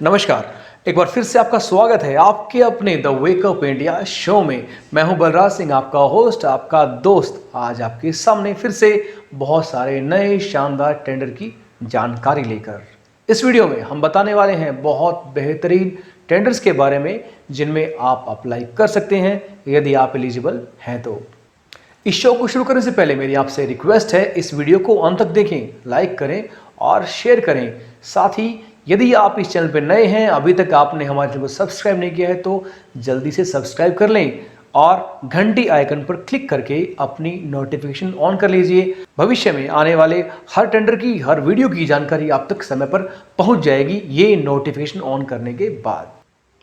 नमस्कार, एक बार फिर से आपका स्वागत है आपके अपने द वेकअप इंडिया शो में। मैं हूं बलराज सिंह, आपका होस्ट, आपका दोस्त। आज आपके सामने फिर से बहुत सारे नए शानदार टेंडर की जानकारी लेकर इस वीडियो में हम बताने वाले हैं बहुत बेहतरीन टेंडर्स के बारे में, जिनमें आप अप्लाई कर सकते हैं यदि आप एलिजिबल हैं तो। इस शो को शुरू करने से पहले मेरी आपसे रिक्वेस्ट है, इस वीडियो को अंत तक देखें, लाइक करें और शेयर करें। साथ ही यदि आप इस चैनल पर नए हैं, अभी तक आपने हमारे चैनल को सब्सक्राइब नहीं किया है तो जल्दी से सब्सक्राइब कर लें और घंटी आइकन पर क्लिक करके अपनी नोटिफिकेशन ऑन कर लीजिए। भविष्य में आने वाले हर टेंडर की, हर वीडियो की जानकारी आप तक समय पर पहुंच जाएगी, ये नोटिफिकेशन ऑन करने के बाद।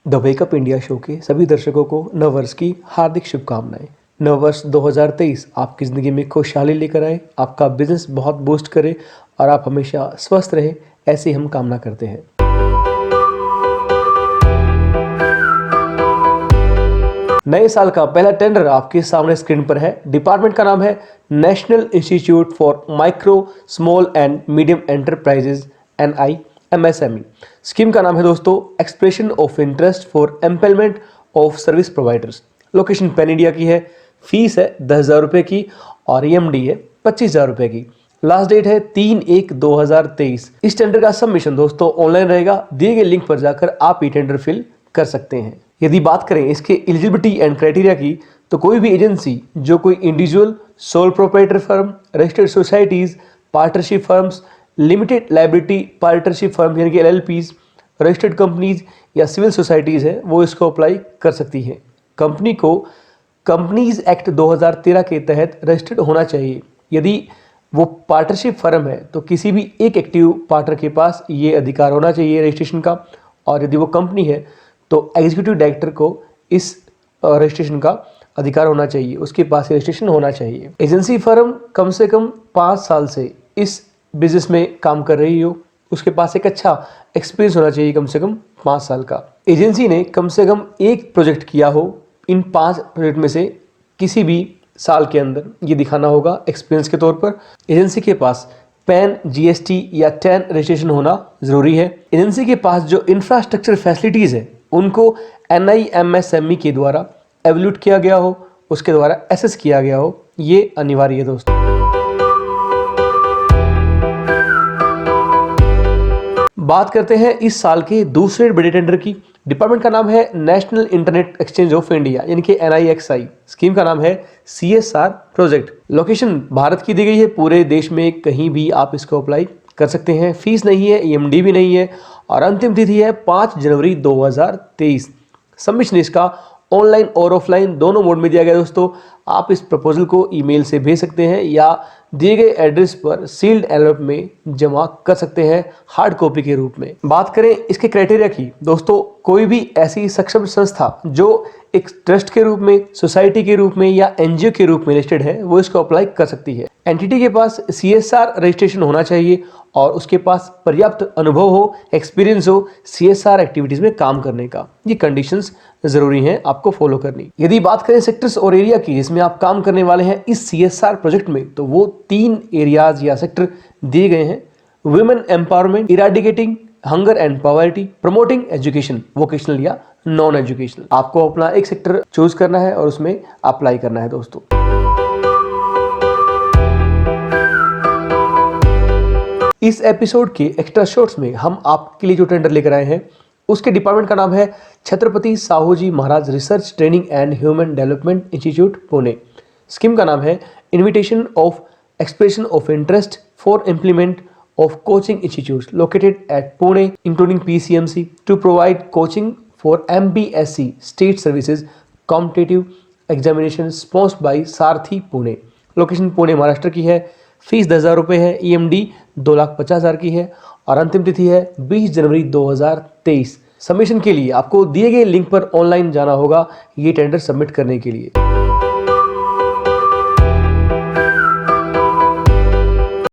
द वेकअप इंडिया शो के सभी दर्शकों को नववर्ष की हार्दिक शुभकामनाएं। नववर्ष 2023 आपकी ज़िंदगी में खुशहाली लेकर आए, आपका बिजनेस बहुत बूस्ट करे और आप हमेशा स्वस्थ रहे, ऐसी हम कामना करते हैं। नए साल का पहला टेंडर आपके सामने स्क्रीन पर है। डिपार्टमेंट का नाम है national institute for micro small and medium enterprises NIMSME। Scheme का नाम है दोस्तों expression of interest for empanelment of service providers. Location pan India की है। फीस है 10,000 रुपये की और EMD है 25,000 रुपये की। लास्ट डेट है 3/1/2023। इस टेंडर का सबमिशन दोस्तों ऑनलाइन रहेगा। दिए गए लिंक पर जाकर आप ये टेंडर फिल कर सकते हैं। यदि बात करें इसके एलिजिबिलिटी एंड क्राइटेरिया की, तो कोई भी एजेंसी जो कोई individual, sole proprietor firm, registered societies, partnership firms, limited liability partnership firm यानी कि LLPs, रजिस्टर्ड कंपनीज या सिविल सोसाइटीज है, वो इसको अप्लाई कर सकती है। कंपनी को कंपनीज एक्ट 2013 के तहत रजिस्टर्ड होना चाहिए। यदि वो पार्टनरशिप फर्म है तो किसी भी एक एक्टिव पार्टनर के पास ये अधिकार होना चाहिए रजिस्ट्रेशन का, और यदि वो कंपनी है तो एग्जीक्यूटिव डायरेक्टर को इस रजिस्ट्रेशन का अधिकार होना चाहिए, उसके पास रजिस्ट्रेशन होना चाहिए। एजेंसी फर्म कम से कम 5 साल से इस बिजनेस में काम कर रही हो, उसके पास एक अच्छा एक्सपीरियंस होना चाहिए, कम से कम 5 साल का। एजेंसी ने कम से कम एक प्रोजेक्ट किया हो, इन 5 प्रोजेक्ट में से किसी भी साल के अंदर ये दिखाना होगा एक्सपीरियंस के तौर पर। एजेंसी के पास पैन, GST या TAN रजिस्ट्रेशन होना जरूरी है। एजेंसी के पास जो इंफ्रास्ट्रक्चर फैसिलिटीज़ है उनको NIMSME के द्वारा एवल्यूट किया गया हो, उसके द्वारा एसेस किया गया हो, ये अनिवार्य है दोस्तों। बात करते हैं इस साल के दूसरे बड़े टेंडर की। डिपार्टमेंट का नाम है national internet exchange of India यानी कि NIXI। स्कीम का नाम है CSR प्रोजेक्ट। लोकेशन भारत की दी गई है, पूरे देश में कहीं भी आप इसको अप्लाई कर सकते हैं। फीस नहीं है, EMD भी नहीं है और अंतिम तिथि है 5 जनवरी 2023। सबमिशन इसका ऑनलाइन और ऑफलाइन दोनों मोड में दिया गया दोस्तों। आप इस प्रपोजल को ईमेल से भेज सकते हैं या दिए गए एड्रेस पर सील्ड एनवेलप में जमा कर सकते हैं हार्ड कॉपी के रूप में। बात करें इसके क्राइटेरिया की दोस्तों, कोई भी ऐसी सक्षम संस्था जो एक ट्रस्ट के रूप में, सोसाइटी के रूप में या NGO के रूप में लिस्टेड है, वो इसको अप्लाई कर सकती है। एंटिटी के पास CSR रजिस्ट्रेशन होना चाहिए और उसके पास पर्याप्त अनुभव हो, एक्सपीरियंस हो CSR एक्टिविटीज में काम करने का। ये कंडीशंस जरूरी हैं आपको फॉलो करनी। यदि बात करें सेक्टर्स और एरिया की जिसमें आप काम करने वाले हैं इस CSR प्रोजेक्ट में, तो वो 3 एरियाज या सेक्टर दिए गए हैं। Women empowerment, eradicating hunger and poverty, promoting education, vocational या नॉन एजुकेशनल। आपको अपना एक सेक्टर चूज करना है और उसमें अप्लाई करना है दोस्तों। इस एपिसोड के एक्स्ट्रा शॉर्ट्स में हम आपके लिए जो टेंडर लेकर आए हैं उसके डिपार्टमेंट का नाम है Chhatrapati Shahuji Maharaj research training and human development institute Pune. Scheme का नाम है invitation of expression of interest for empanelment of coaching institutes located at Pune including PCMC to provide coaching for MBSC state services competitive examination sponsored by Sarathi Pune. Location Pune Maharashtra की है। Fees 10,000 रुपये है। EMD 2,50,000 की है और अंतिम तिथि है 20 जनवरी 2023। सबमिशन के लिए आपको दिए गए लिंक पर ऑनलाइन जाना होगा ये टेंडर सबमिट करने के लिए।